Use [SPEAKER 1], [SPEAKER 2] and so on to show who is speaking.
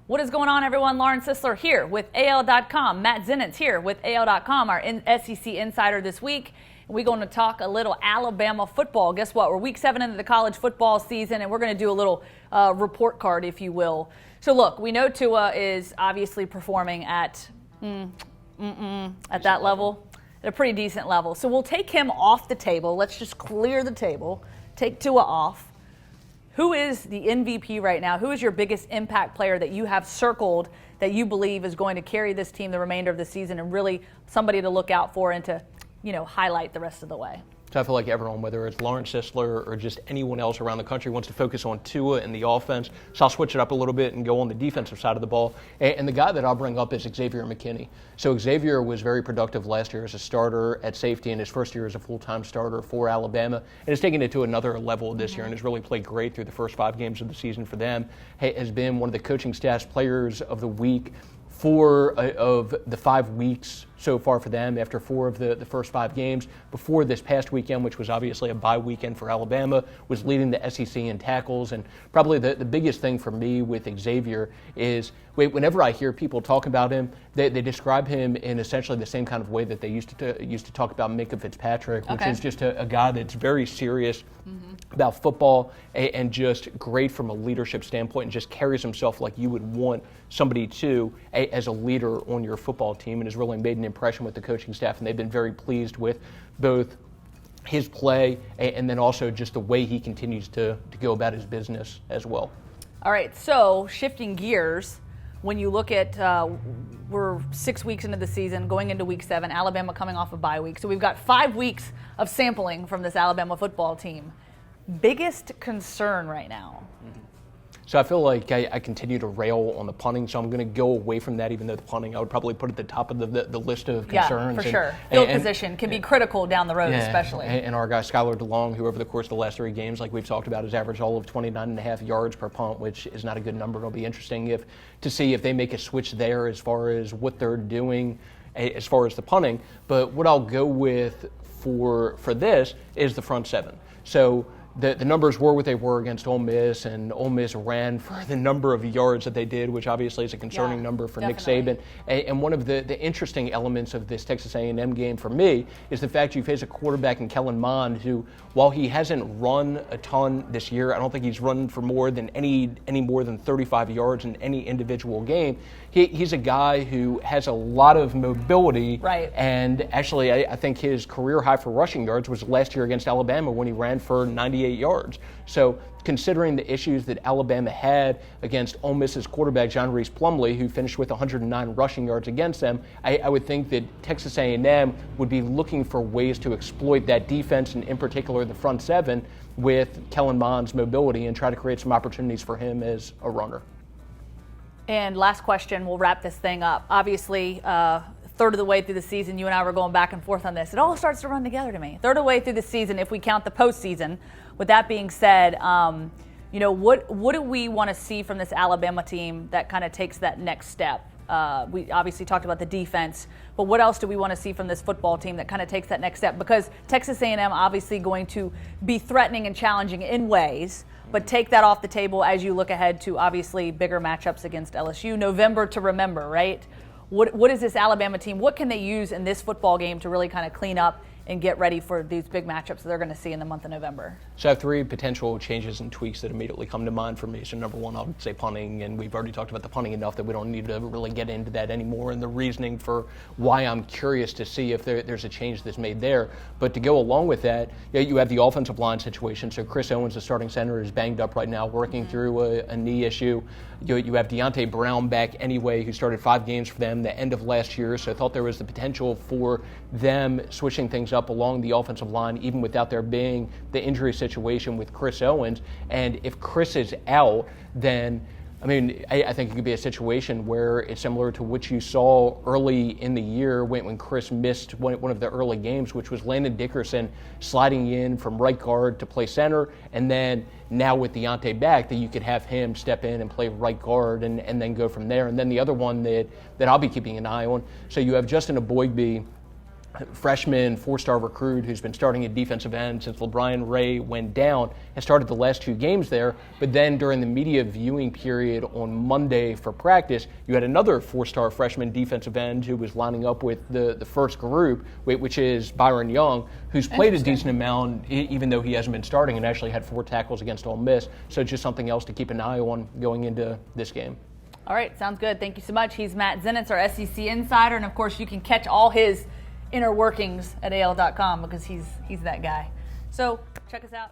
[SPEAKER 1] What is going on, everyone? Lauren Sisler here with AL.com. Matt Zenitz here with AL.com, our SEC insider this week. And we're going to talk a little Alabama football. Guess what? We're week 7 into the college football season, and we're going to do a little report card, if you will. So, look, we know Tua is obviously performing at that level, at a pretty decent level. So we'll take him off the table. Let's just clear the table. Take Tua off. Who is the MVP right now? Who is your biggest impact player that you have circled that you believe is going to carry this team the remainder of the season and really somebody to look out for and to, highlight the rest of the way?
[SPEAKER 2] So I feel like everyone, whether it's Lauren Sisler or just anyone else around the country, wants to focus on Tua and the offense. So I'll switch it up a little bit and go on the defensive side of the ball. And the guy that I'll bring up is Xavier McKinney. So Xavier was very productive last year as a starter at safety and his first year as a full-time starter for Alabama. And has taken it to another level this year and has really played great through the first 5 games of the season for them. Has been one of the coaching staff's players of the week. 4 of the 5 weeks so far for them after 4 of the first 5 games. Before this past weekend, which was obviously a bye weekend for Alabama, was leading the SEC in tackles. And probably the biggest thing for me with Xavier is whenever I hear people talk about him, they describe him in essentially the same kind of way that they used to talk about Minkah Fitzpatrick, which is just a guy that's very serious about football and just great from a leadership standpoint and just carries himself like you would want somebody to as a leader on your football team, and has really made an impression with the coaching staff, and they've been very pleased with both his play and then also just the way he continues to go about his business as well.
[SPEAKER 1] All right, so shifting gears, when you look at we're 6 weeks into the season, going into week 7, Alabama coming off a bye week. So we've got 5 weeks of sampling from this Alabama football team. Biggest concern right now?
[SPEAKER 2] So I feel like I continue to rail on the punting, so I'm going to go away from that, even though the punting I would probably put at the top of the list of concerns.
[SPEAKER 1] Yeah, for sure. Field position can be critical down the road, especially.
[SPEAKER 2] And our guy Skylar DeLong, who over the course of the last 3 games, like we've talked about, has averaged all of 29.5 yards per punt, which is not a good number. It'll be interesting to see if they make a switch there as far as what they're doing as far as the punting. But what I'll go with for this is the front 7. So the numbers were what they were against Ole Miss, and Ole Miss ran for the number of yards that they did, which obviously is a concerning number for definitely. Nick Saban. And one of the interesting elements of this Texas A&M game for me is the fact you face a quarterback in Kellen Mond who, while he hasn't run a ton this year, I don't think he's run for more than any more than 35 yards in any individual game. He's a guy who has a lot of mobility.
[SPEAKER 1] Right.
[SPEAKER 2] And actually, I think his career high for rushing yards was last year against Alabama when he ran for 98 yards. So considering the issues that Alabama had against Ole Miss's quarterback, John Reese Plumlee, who finished with 109 rushing yards against them, I would think that Texas A&M would be looking for ways to exploit that defense, and in particular the front 7, with Kellen Mond's mobility and try to create some opportunities for him as a runner.
[SPEAKER 1] And last question, we'll wrap this thing up. Obviously, third of the way through the season, you and I were going back and forth on this. It all starts to run together to me. Third of the way through the season, if we count the postseason. With that being said, what do we want to see from this Alabama team that kind of takes that next step? We obviously talked about the defense, but what else do we want to see from this football team that kind of takes that next step? Because Texas A&M obviously going to be threatening and challenging in ways, but take that off the table as you look ahead to obviously bigger matchups against LSU. November to remember, right? What is this Alabama team? What can they use in this football game to really kind of clean up and get ready for these big matchups that they're going to see in the month of November?
[SPEAKER 2] So I have 3 potential changes and tweaks that immediately come to mind for me. So number 1, I'll say punting, and we've already talked about the punting enough that we don't need to really get into that anymore, and the reasoning for why I'm curious to see if there's a change that's made there. But to go along with that, you have the offensive line situation. So Chris Owens, the starting center, is banged up right now, working through a knee issue. You have Deontay Brown back anyway, who started 5 games for them the end of last year. So I thought there was the potential for them switching things up along the offensive line, even without there being the injury situation with Chris Owens. And if Chris is out, then I think it could be a situation where it's similar to what you saw early in the year when Chris missed one of the early games, which was Landon Dickerson sliding in from right guard to play center, and then now with Deontay back, that you could have him step in and play right guard and then go from there. And then the other one that I'll be keeping an eye on, so you have Justin Aboigbe, freshman, four-star recruit who's been starting at defensive end since LeBron Ray went down, has started the last 2 games there. But then during the media viewing period on Monday for practice, you had another four-star freshman defensive end who was lining up with the first group, which is Byron Young, who's played a decent amount, even though he hasn't been starting, and actually had 4 tackles against Ole Miss. So it's just something else to keep an eye on going into this game.
[SPEAKER 1] All right, sounds good. Thank you so much. He's Matt Zenitz, our SEC insider, and of course you can catch all his inner workings at AL.com because he's that guy. So check us out.